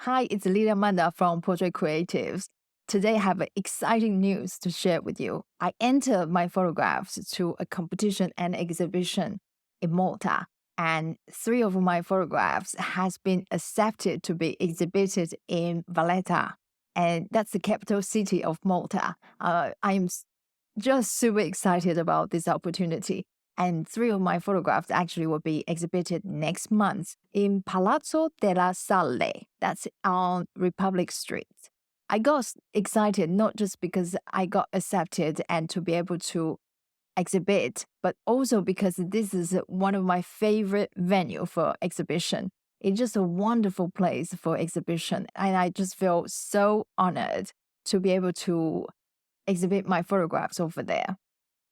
Hi, it's Lila Manda from Portrait Creatives. Today I have exciting news to share with you. I entered my photographs to a competition and exhibition in Malta, and 3 of my photographs has been accepted to be exhibited in Valletta, and that's the capital city of Malta. I'm just super excited about this opportunity. And 3 of my photographs actually will be exhibited next month in Palazzo della Salle. That's on Republic Street. I got excited not just because I got accepted and to be able to exhibit, but also because this is one of my favorite venue for exhibition. It's just a wonderful place for exhibition, and I just feel so honored to be able to exhibit my photographs over there.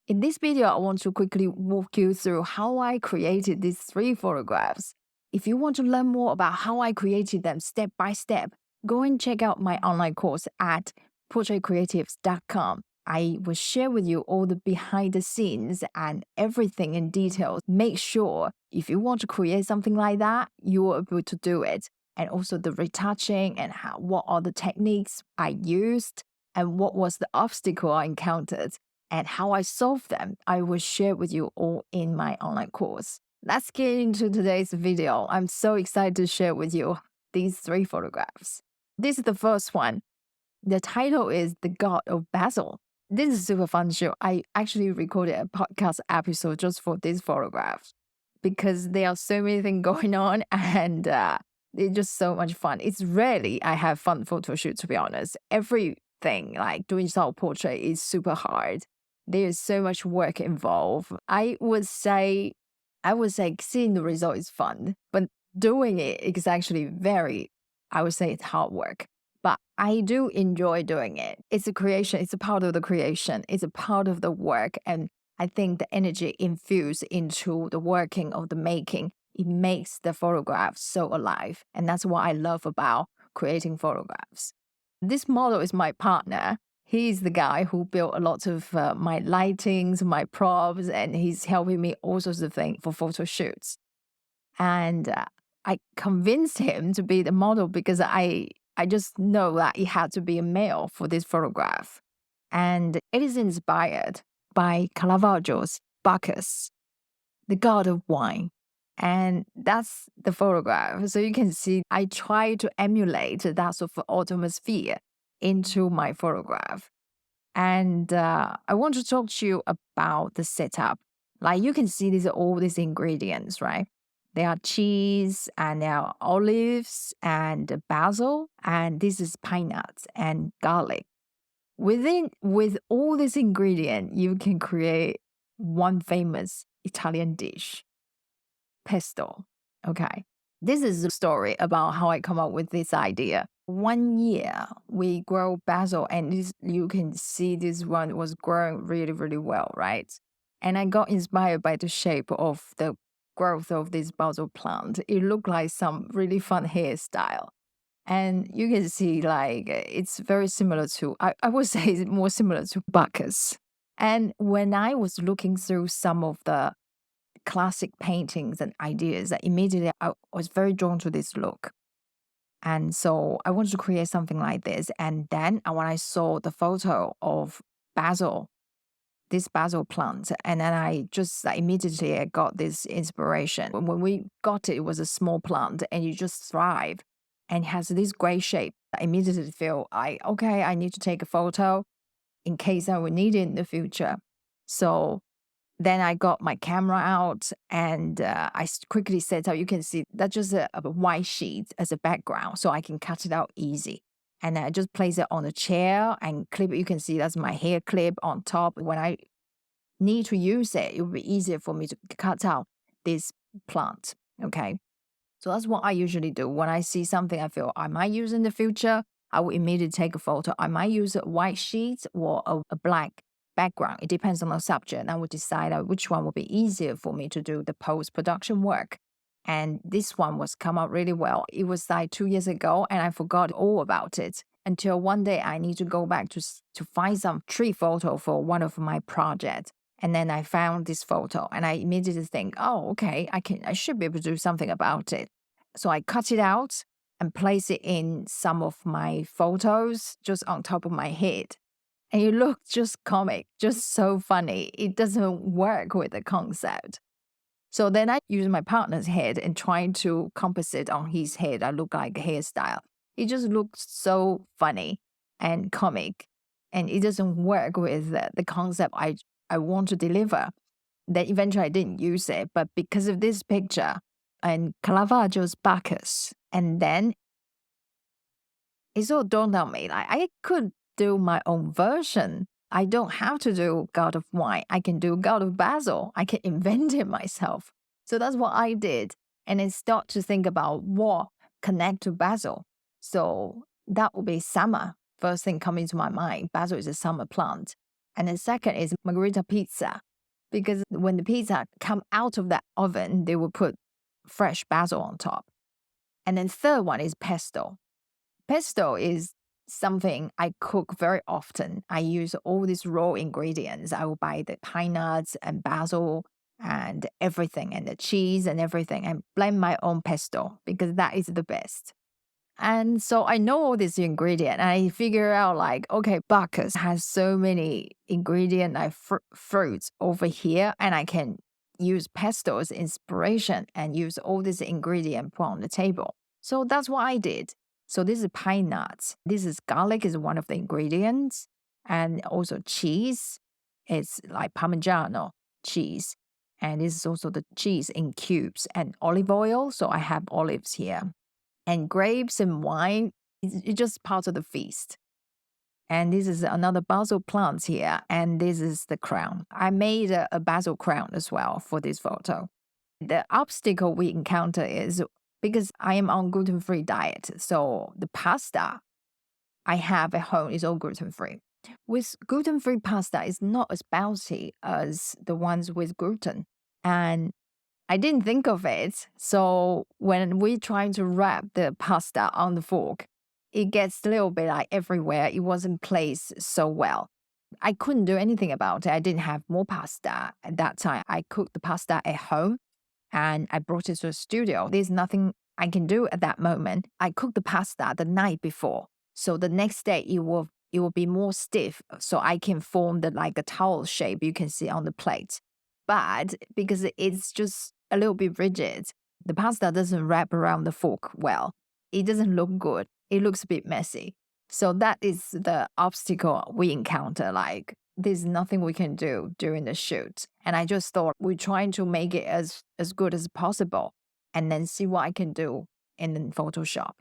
In this video, I want to quickly walk you through how I created these 3 photographs. If you want to learn more about how I created them step by step, go and check out my online course at portraitcreatives.com. I will share with you all the behind the scenes and everything in detail. Make sure if you want to create something like that, you are able to do it. And also the retouching and what are the techniques I used and what was the obstacle I encountered and how I solved them, I will share with you all in my online course. Let's get into today's video. I'm so excited to share with you these 3 photographs. This is the first one. The title is The God of Basil. This is super fun show. I actually recorded a podcast episode just for this photograph because there are so many things going on and it's just so much fun. It's rarely I have fun photo shoot, to be honest. Everything like doing self-portrait is super hard. There's so much work involved. I would say seeing the result is fun, but doing it is actually I would say it's hard work. But I do enjoy doing it. It's a creation. It's a part of the creation. It's a part of the work. And I think the energy infused into the working of the making, it makes the photograph so alive. And that's what I love about creating photographs. This model is my partner. He's the guy who built a lot of my lightings, my props, and he's helping me all sorts of things for photo shoots. And I convinced him to be the model because I just know that it had to be a male for this photograph. And it is inspired by Caravaggio's Bacchus, the god of wine. And that's the photograph. So you can see I try to emulate that sort of atmosphere into my photograph. And I want to talk to you about the setup. Like you can see all these ingredients, right? There are cheese and there are olives and basil, and this is pine nuts and garlic. With all these ingredients, you can create one famous Italian dish, pesto. Okay. This is the story about how I come up with this idea. One year we grow basil and you can see this one was growing really, really well, right? And I got inspired by the shape of the growth of this basil plant. It looked like some really fun hairstyle. And you can see like it's very similar to, I would say it's more similar to Bacchus. And when I was looking through some of the classic paintings and ideas, immediately I was very drawn to this look. And so I wanted to create something like this. And then when I saw the photo of basil, this basil plant, and then I just immediately got this inspiration. When we got it, it was a small plant and you just thrive and has this great shape. I immediately feel okay, I need to take a photo in case I will need it in the future. So then I got my camera out and I quickly set up. You can see that's just a white sheet as a background, so I can cut it out easy. And I just place it on a chair and clip it. You can see that's my hair clip on top. When I need to use it, it will be easier for me to cut out this plant, okay? So that's what I usually do. When I see something I feel I might use in the future, I will immediately take a photo. I might use a white sheet or a black background. It depends on the subject. And I will decide which one will be easier for me to do the post-production work. And this one was come out really well. It was like 2 years ago and I forgot all about it until one day I need to go back to find some tree photo for one of my projects. And then I found this photo and I immediately think, oh, okay, I should be able to do something about it. So I cut it out and place it in some of my photos just on top of my head. And it looks just comic, just so funny. It doesn't work with the concept. So then I use my partner's head and trying to composite on his head. I look like a hairstyle. It just looks so funny and comic. And it doesn't work with the concept I want to deliver. Then eventually I didn't use it. But because of this picture and Caravaggio's Bacchus, and then it sort of dawned on me, like I could do my own version. I don't have to do God of Wine. I can do God of Basil. I can invent it myself. So that's what I did. And then start to think about what connect to basil. So that would be summer. First thing coming to my mind, basil is a summer plant. And then second is margherita pizza. Because when the pizza come out of the oven, they will put fresh basil on top. And then third one is pesto. Pesto is something I cook very often. I use all these raw ingredients. I will buy the pine nuts and basil and everything and the cheese and everything and blend my own pesto because that is the best. And so I know all these ingredients and I figure out like, okay, Bacchus has so many ingredient like fruits over here and I can use pesto as inspiration and use all these ingredients put on the table. So that's what I did. So this is pine nuts. This is garlic is one of the ingredients. And also cheese. It's like Parmigiano cheese. And this is also the cheese in cubes and olive oil. So I have olives here. And grapes and wine, it's just part of the feast. And this is another basil plant here. And this is the crown. I made a basil crown as well for this photo. The obstacle we encounter is because I am on gluten-free diet. So the pasta I have at home is all gluten-free. With gluten-free pasta, it's not as bouncy as the ones with gluten. And I didn't think of it. So when we trying to wrap the pasta on the fork, it gets a little bit like everywhere. It wasn't placed so well. I couldn't do anything about it. I didn't have more pasta at that time. I cooked the pasta at home and I brought it to the studio. There's nothing I can do at that moment. I cooked the pasta the night before. So the next day it will be more stiff. So I can form like a towel shape you can see on the plate. But because it's just a little bit rigid, the pasta doesn't wrap around the fork well. It doesn't look good. It looks a bit messy. So that is the obstacle we encounter. Like there's nothing we can do during the shoot. And I just thought we're trying to make it as good as possible and then see what I can do in Photoshop.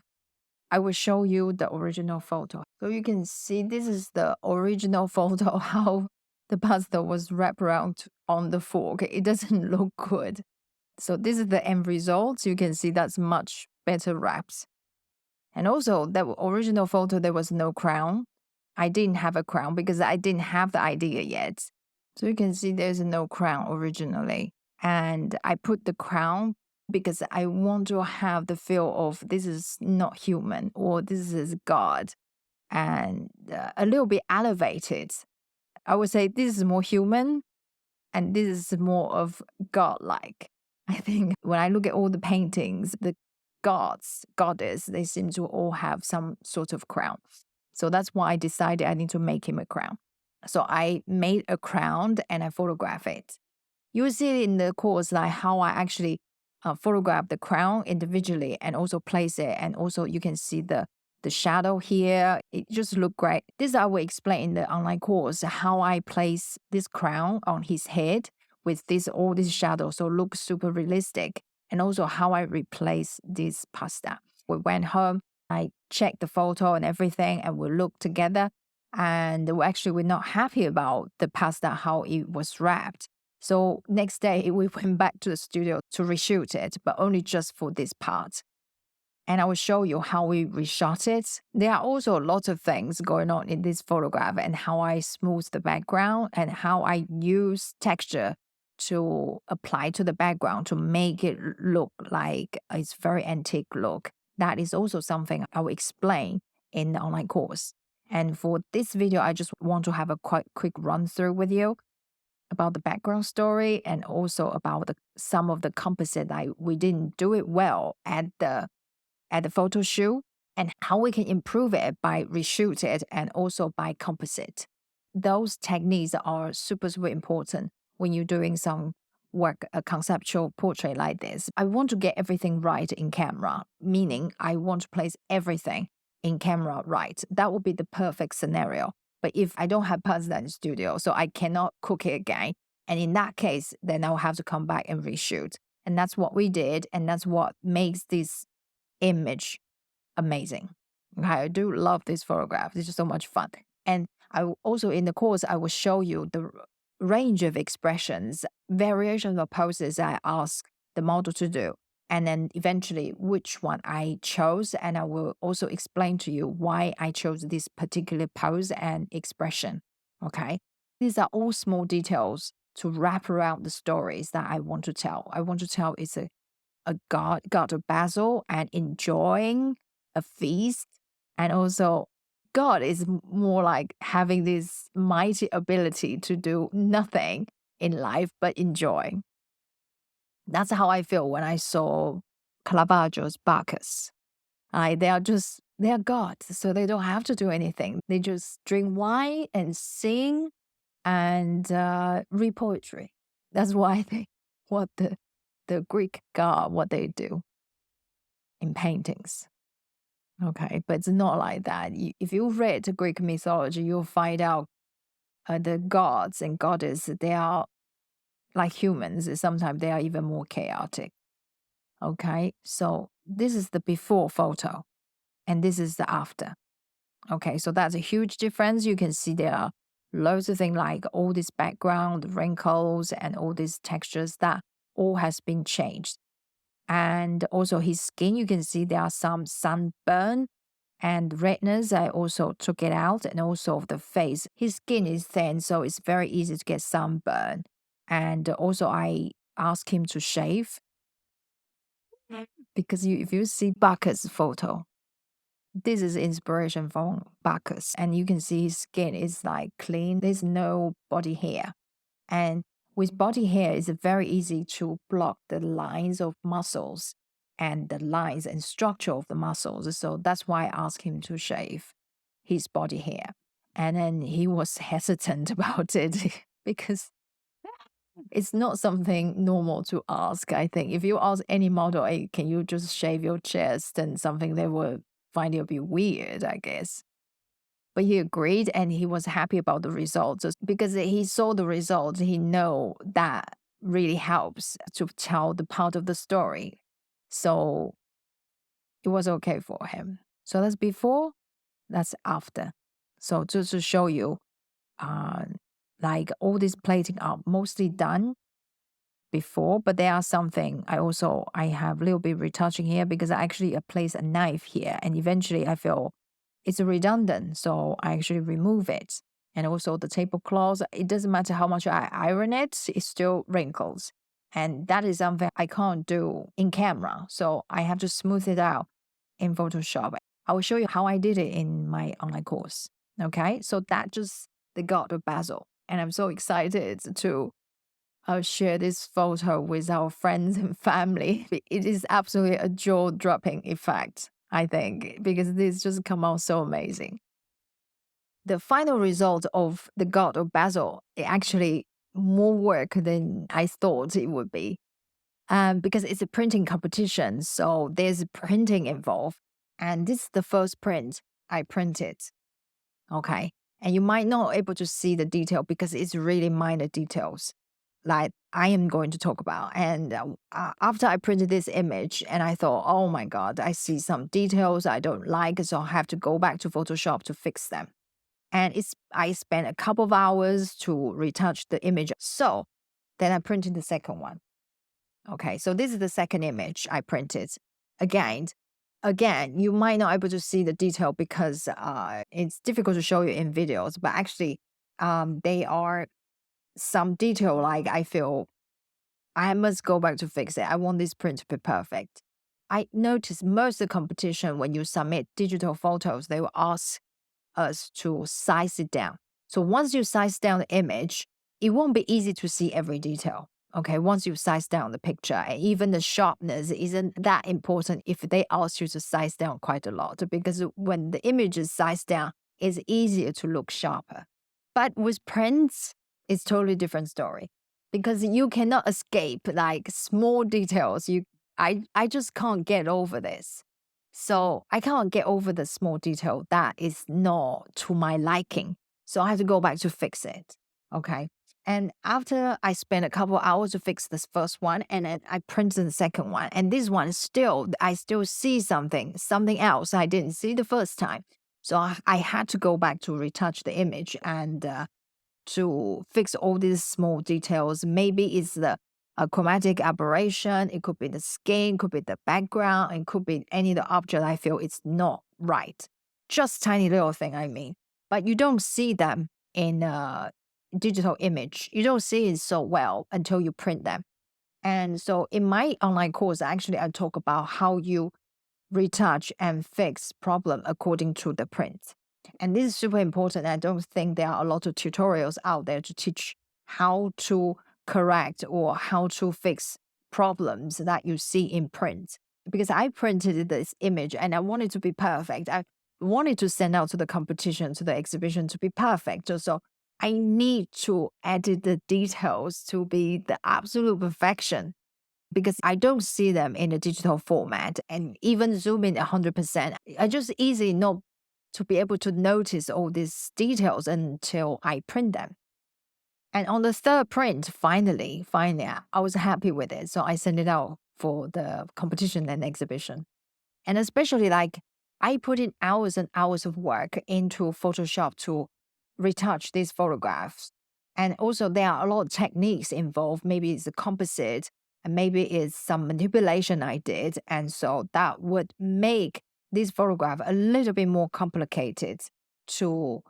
I will show you the original photo. So you can see this is the original photo, how the pasta was wrapped around on the fork. It doesn't look good. So this is the end result. You can see that's much better wraps. And also that original photo, there was no crown. I didn't have a crown because I didn't have the idea yet. So you can see there's no crown originally. And I put the crown because I want to have the feel of this is not human or this is God and a little bit elevated. I would say this is more human and this is more of God-like. I think when I look at all the paintings, the goddess, they seem to all have some sort of crown. So that's why I decided I need to make him a crown. So I made a crown and I photograph it. You will see in the course like how I actually photograph the crown individually and also place it. And also you can see the shadow here. It just look great. This I will explain in the online course how I place this crown on his head with all these shadows. So it looks super realistic. And also how I replace this pasta. We went home, I checked the photo and everything, and we looked together. And we're not happy about the pasta, how it was wrapped. So next day, we went back to the studio to reshoot it, but only just for this part. And I will show you how we reshot it. There are also lots of things going on in this photograph and how I smooth the background and how I use texture to apply to the background to make it look like it's very antique look. That is also something I will explain in the online course. And for this video, I just want to have a quite quick run through with you about the background story and also about some of the composite we didn't do it well at the at the photo shoot and how we can improve it by reshoot it and also by composite. Those techniques are super, super important when you're doing some work, a conceptual portrait like this. I want to get everything right in camera, meaning I want to place everything in camera right. That would be the perfect scenario. But if I don't have parts in studio, so I cannot cook it again. And in that case, then I'll have to come back and reshoot. And that's what we did. And that's what makes this image amazing. Okay, I do love this photograph. It's just so much fun. And also in the course, I will show you the range of expressions, variations of poses I ask the model to do. And then eventually which one I chose. And I will also explain to you why I chose this particular pose and expression. Okay. These are all small details to wrap around the stories that I want to tell. I want to tell it's a God of Basil and enjoying a feast. And also, God is more like having this mighty ability to do nothing in life but enjoy. That's how I feel when I saw Caravaggio's Bacchus. They are gods, so they don't have to do anything. They just drink wine and sing and read poetry. That's why what the Greek god, what they do in paintings. Okay, but it's not like that. If you read Greek mythology, you'll find out the gods and goddesses, they are like humans. Sometimes they are even more chaotic. Okay, so this is the before photo and this is the after. Okay, so that's a huge difference. You can see there are loads of things like all this background, wrinkles, and all these textures that all has been changed. And also his skin, you can see there are some sunburn and redness. I also took it out, and also the face. His skin is thin, so it's very easy to get sunburn. And also I asked him to shave because if you see Bacchus' photo, this is inspiration from Bacchus, and you can see his skin is like clean. There's no body hair. And with body hair, it's very easy to block the lines of muscles and the lines and structure of the muscles. So that's why I asked him to shave his body hair. And then he was hesitant about it because it's not something normal to ask, I think. If you ask any model, hey, can you just shave your chest, and something they would find it a bit weird, I guess. But he agreed and he was happy about the results because he saw the results. He know that really helps to tell the part of the story. So it was okay for him. So that's before, that's after. So just to show you, like all these plating are mostly done before, but there are something I have a little bit retouching here because I actually place a knife here, and eventually I feel it's redundant, so I actually remove it. And also the tablecloth, it doesn't matter how much I iron it, it still wrinkles. And that is something I can't do in camera, so I have to smooth it out in Photoshop. I will show you how I did it in my online course. Okay, so that just the God of Basil. And I'm so excited to share this photo with our friends and family. It is absolutely a jaw-dropping effect, I think, because this just come out so amazing. The final result of the God of Basil is actually more work than I thought it would be. Because it's a printing competition, so there's printing involved. And this is the first print I printed. Okay. And you might not able to see the detail because it's really minor details like I am going to talk about. And after I printed this image and I thought, oh my God, I see some details I don't like. So I have to go back to Photoshop to fix them. And I spent a couple of hours to retouch the image. So then I printed the second one. Okay, so this is the second image I printed. Again, you might not able to see the detail because it's difficult to show you in videos, but actually they are some detail like I feel I must go back to fix it. I want this print to be perfect. I noticed most of the competition when you submit digital photos, they will ask us to size it down. So once you size down the image, it won't be easy to see every detail. Okay, once you size down the picture, and even the sharpness isn't that important if they ask you to size down quite a lot, because when the image is sized down, it's easier to look sharper. But with prints, it's totally different story because you cannot escape like small details. I just can't get over this. So I can't get over the small detail that is not to my liking. So I have to go back to fix it. Okay. And after I spent a couple hours to fix this first one, and then I printed the second one, and this one still, I still see something else I didn't see the first time. So I had to go back to retouch the image and to fix all these small details. Maybe it's the a chromatic aberration, it could be the skin, could be the background, and could be any of the object I feel it's not right. Just tiny little thing, I mean. But you don't see them in a digital image. You don't see it so well until you print them. And so in my online course, actually, I talk about how you retouch and fix problem according to the print. And this is super important. I don't think there are a lot of tutorials out there to teach how to correct or how to fix problems that you see in print. Because I printed this image and I want it to be perfect. I wanted to send out to the competition, to the exhibition to be perfect. So I need to edit the details to be the absolute perfection because I don't see them in a digital format and even zoom in 100%. I just easy not to be able to notice all these details until I print them. And on the third print, finally, I was happy with it. So I sent it out for the competition and exhibition. And especially like I put in hours and hours of work into Photoshop to retouch these photographs. And also there are a lot of techniques involved. Maybe it's a composite and maybe it's some manipulation I did. And so that would make this photograph a little bit more complicated to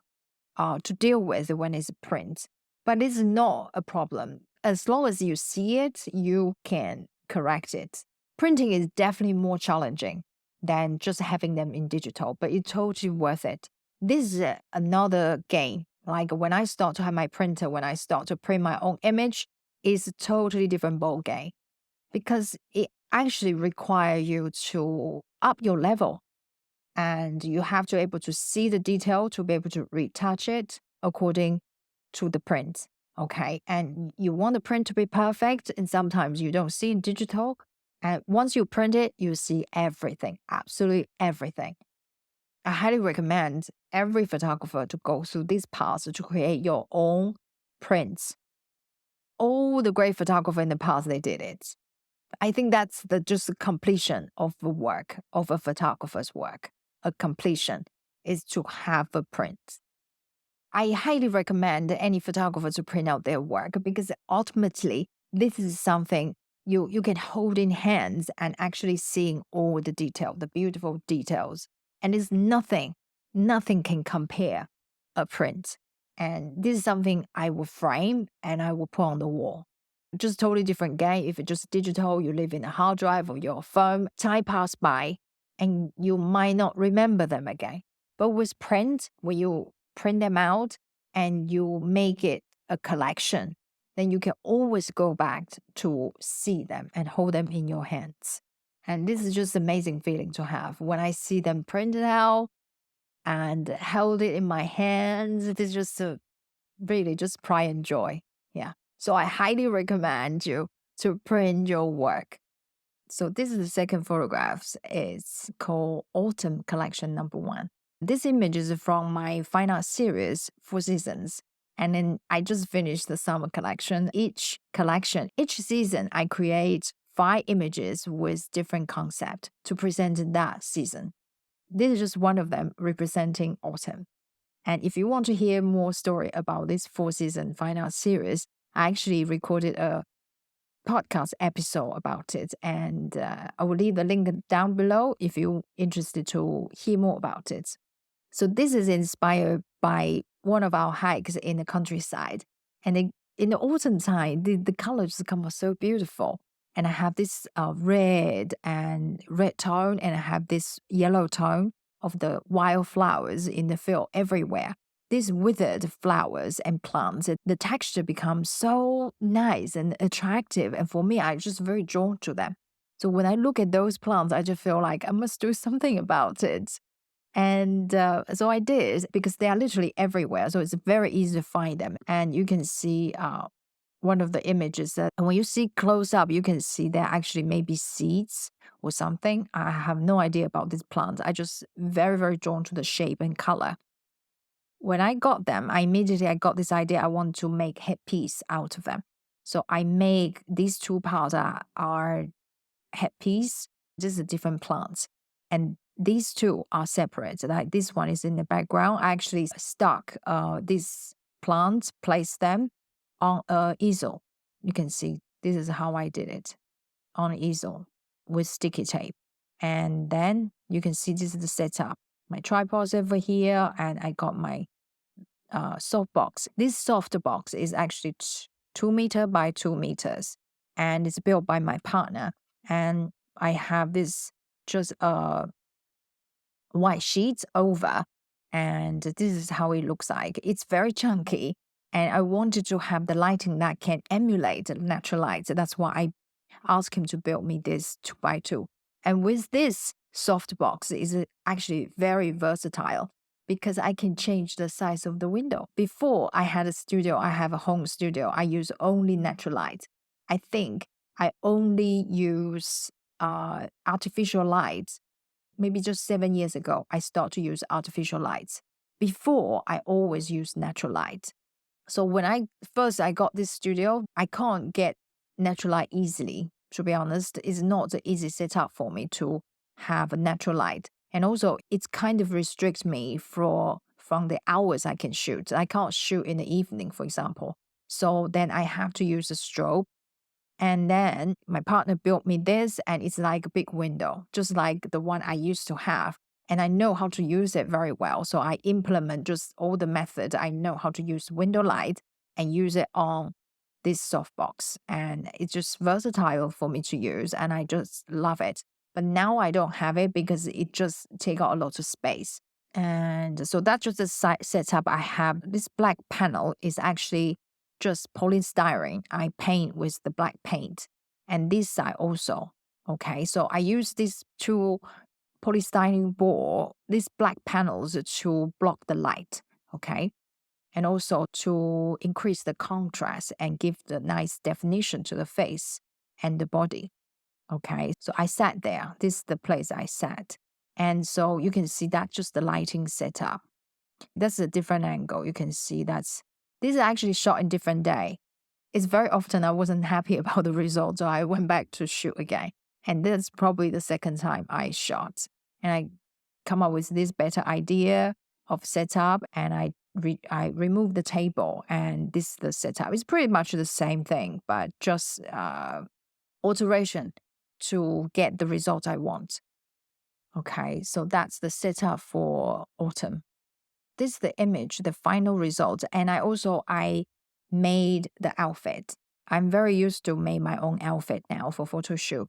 deal with when it's print. But it's not a problem. As long as you see it, you can correct it. Printing is definitely more challenging than just having them in digital, but it's totally worth it. This is another game. Like when I start to have my printer, when I start to print my own image, it's a totally different ball game because it actually requires you to up your level and you have to be able to see the detail to be able to retouch it according to the print. Okay. And you want the print to be perfect. And sometimes you don't see in digital. And once you print it, you see everything, absolutely everything. I highly recommend every photographer to go through this path to create your own prints. All the great photographers in the past, they did it. I think that's just the completion of the work, of a photographer's work. A completion is to have a print. I highly recommend any photographer to print out their work because ultimately this is something you can hold in hands and actually seeing all the detail, the beautiful details. And it's nothing can compare a print. And this is something I will frame and I will put on the wall. Just totally different game. If it's just digital, you live in a hard drive or your phone, time pass by and you might not remember them again. But with print, when you print them out and you make it a collection, then you can always go back to see them and hold them in your hands. And this is just amazing feeling to have. When I see them printed out and held it in my hands, it is just really just pride and joy. Yeah. So I highly recommend you to print your work. So this is the second photograph. It's called Autumn Collection No.1. This image is from my fine art series, 4 seasons. And then I just finished the summer collection. Each season, I create 5 images with different concept to present that season. This is just one of them representing autumn. And if you want to hear more story about this 4-season fine art series, I actually recorded a podcast episode about it. And I will leave the link down below if you're interested to hear more about it. So this is inspired by one of our hikes in the countryside. And in the autumn time, the colors come out so beautiful. And I have this red tone, and I have this yellow tone of the wildflowers in the field everywhere. these withered flowers and plants, the texture becomes so nice and attractive. And for me, I'm just very drawn to them. So when I look at those plants, I just feel like I must do something about it. And so I did because they are literally everywhere. So it's very easy to find them. And you can see one of the images that when you see close up, you can see they're actually maybe seeds or something. I have no idea about these plants. I just very, very drawn to the shape and color. When I got them, I got this idea I want to make headpiece out of them. So I make these two parts are headpiece. This is different plants. And these two are separate. Like this one is in the background. I actually stuck these plants, placed them on a easel. You can see this is how I did it on an easel with sticky tape. And then you can see this is the setup. My tripod's over here, and I got my soft box. This soft box is actually 2 meters by 2 meters, and it's built by my partner. And I have this just white sheet over, and this is how it looks like. It's very chunky, and I wanted to have the lighting that can emulate natural light. So that's why I asked him to build me this 2 by 2. And with this soft box, is actually very versatile because I can change the size of the window. Before I had a studio, I have a home studio. I use only natural light. I think I only use artificial lights. Maybe just 7 years ago, I started to use artificial lights. Before, I always used natural light. So when I got this studio, I can't get natural light easily. To be honest, it's not an easy setup for me to have a natural light. And also, it kind of restricts me from the hours I can shoot. I can't shoot in the evening, for example. So then I have to use a strobe. And then my partner built me this, and it's like a big window, just like the one I used to have. And I know how to use it very well. So I implement just all the methods. I know how to use window light and use it on this softbox. And it's just versatile for me to use, and I just love it. But now I don't have it because it just takes out a lot of space. And so that's just the setup I have. This black panel is actually just polystyrene. I paint with the black paint. And this side also. Okay, so I use these two polystyrene board, these black panels to block the light. Okay, and also to increase the contrast and give the nice definition to the face and the body. Okay, so I sat there. This is the place I sat. And so you can see that's just the lighting setup. That's a different angle. You can see this is actually shot in different day. It's very often I wasn't happy about the result, so I went back to shoot again. And that's probably the second time I shot. And I come up with this better idea of setup, and I removed the table, and this is the setup. It's pretty much the same thing, but just alteration to get the result I want. Okay, so that's the setup for autumn. This is the image, the final result. And I made the outfit. I'm very used to make my own outfit now for photo shoot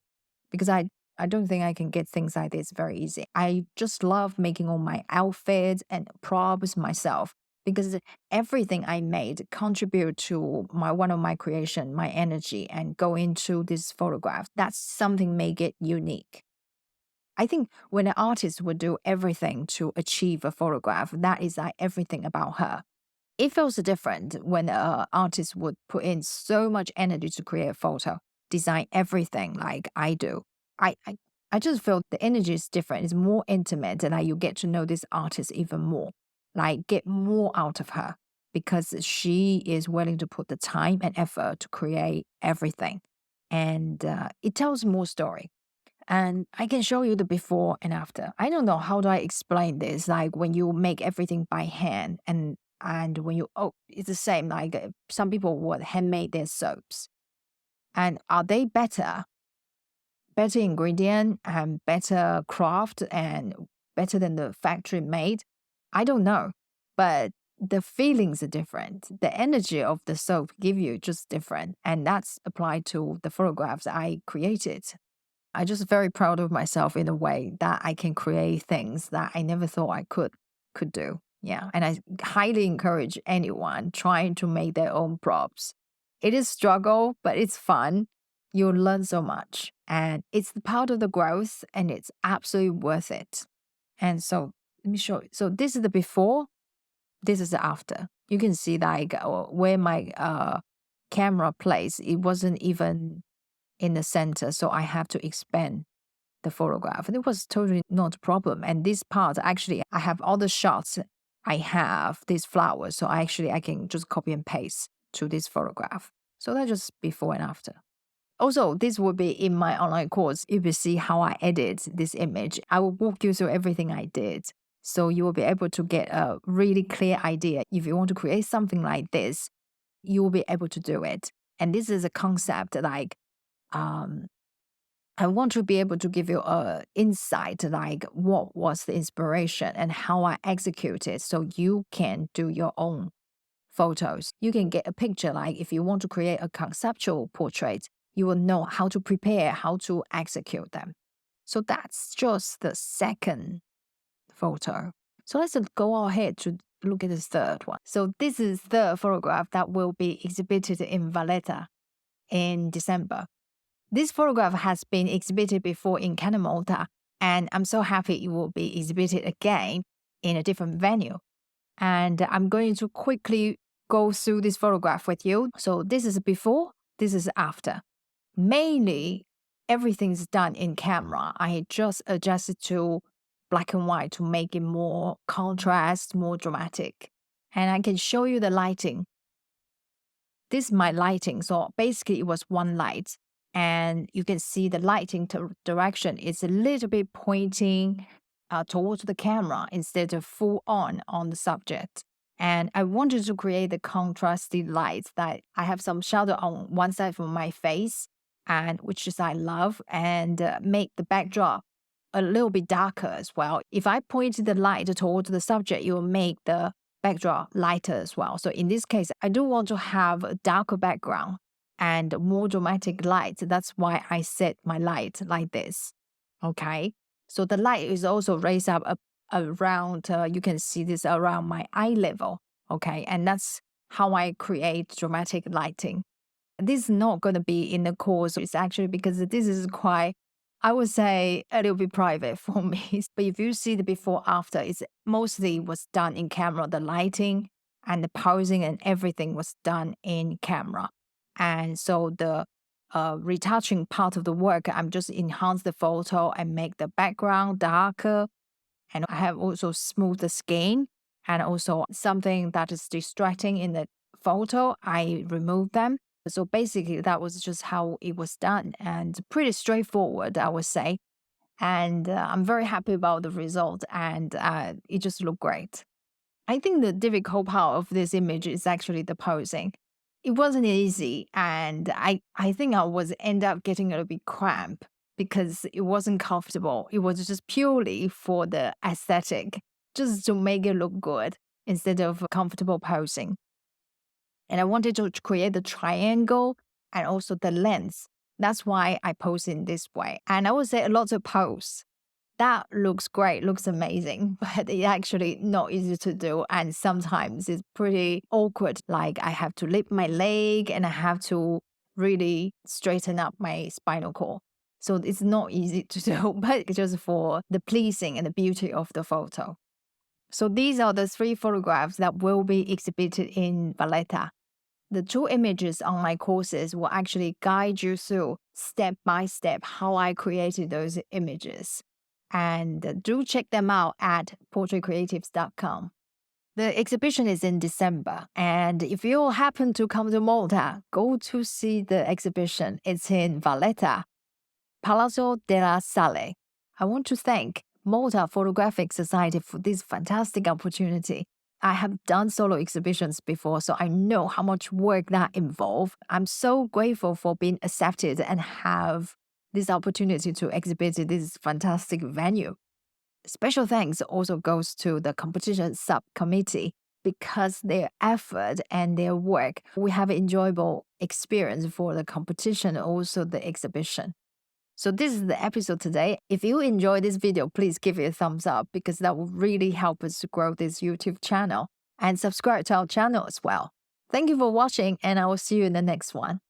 because I don't think I can get things like this very easy. I just love making all my outfits and props myself because everything I made contribute to one of my creation, my energy, and go into this photograph. That's something make it unique. I think when an artist would do everything to achieve a photograph, that is like everything about her. It feels different when an artist would put in so much energy to create a photo, design everything like I do. I just feel the energy is different. It's more intimate, and you get to know this artist even more. Like get more out of her because she is willing to put the time and effort to create everything, and it tells more story. And I can show you the before and after. I don't know how do I explain this. Like when you make everything by hand, and when you it's the same. Like some people would handmade their soaps, and are they better ingredient and better craft and better than the factory made? I don't know, but the feelings are different. The energy of the soap give you just different, and that's applied to the photographs I created. I'm just very proud of myself in a way that I can create things that I never thought I could do. Yeah, and I highly encourage anyone trying to make their own props. It is struggle, but it's fun. You'll learn so much, and it's part of the growth, and it's absolutely worth it. And so let me show you. So this is the before, this is the after. You can see like where my camera placed, it wasn't even in the center, so I have to expand the photograph. And it was totally not a problem. And this part, actually, I have all the shots. I have these flowers, so I can just copy and paste to this photograph. So that's just before and after. Also, this will be in my online course. You will see how I edit this image. I will walk you through everything I did. So you will be able to get a really clear idea. If you want to create something like this, you will be able to do it. And this is a concept like um, I want to be able to give you a insight like what was the inspiration and how I executed so you can do your own photos. You can get a picture like if you want to create a conceptual portrait, you will know how to prepare, how to execute them. So that's just the second photo. So let's go ahead to look at the third one. So this is the photograph that will be exhibited in Valletta in December. This photograph has been exhibited before in Malta, and I'm so happy it will be exhibited again in a different venue. And I'm going to quickly go through this photograph with you. So this is before, this is after. Mainly, everything's done in camera. I just adjusted to black and white to make it more contrast, more dramatic. And I can show you the lighting. This is my lighting. So basically, it was one light. And you can see the lighting direction is a little bit pointing towards the camera instead of full on the subject. And I wanted to create the contrasty lights that I have some shadow on one side for my face, and which is I love, and make the backdrop a little bit darker as well. If I point the light towards the subject, it will make the backdrop lighter as well. So in this case, I do want to have a darker background and more dramatic light. That's why I set my light like this. Okay. So the light is also raised up around, you can see this around my eye level. Okay. And that's how I create dramatic lighting. This is not going to be in the course. It's actually because this is quite, I would say, a little bit private for me. But if you see the before after, it's mostly was done in camera. The lighting and the posing and everything was done in camera. And so the retouching part of the work, I'm just enhance the photo and make the background darker. And I have also smoothed the skin and also something that is distracting in the photo, I remove them. So basically, that was just how it was done and pretty straightforward, I would say. And I'm very happy about the result, and it just looked great. I think the difficult part of this image is actually the posing. It wasn't easy, and I think I was end up getting a little bit cramp because it wasn't comfortable. It was just purely for the aesthetic, just to make it look good instead of comfortable posing. And I wanted to create the triangle and also the lens. That's why I pose in this way. And I would say a lot of pose. That looks great, looks amazing, but it's actually not easy to do. And sometimes it's pretty awkward. Like I have to lift my leg and I have to really straighten up my spinal cord. So it's not easy to do, but it's just for the pleasing and the beauty of the photo. So these are the 3 photographs that will be exhibited in Valletta. The 2 images on my courses will actually guide you through step by step how I created those images. And do check them out at portraitcreatives.com. The exhibition is in December, and if you happen to come to Malta, go to see the exhibition. It's in Valletta, Palazzo della Sale. I want to thank Malta Photographic Society for this fantastic opportunity. I have done solo exhibitions before, so I know how much work that involves. I'm so grateful for being accepted and have this opportunity to exhibit in this fantastic venue. Special thanks also goes to the competition subcommittee because their effort and their work, we have enjoyable experience for the competition, also the exhibition. So this is the episode today. If you enjoyed this video, please give it a thumbs up because that will really help us to grow this YouTube channel, and subscribe to our channel as well. Thank you for watching, and I will see you in the next one.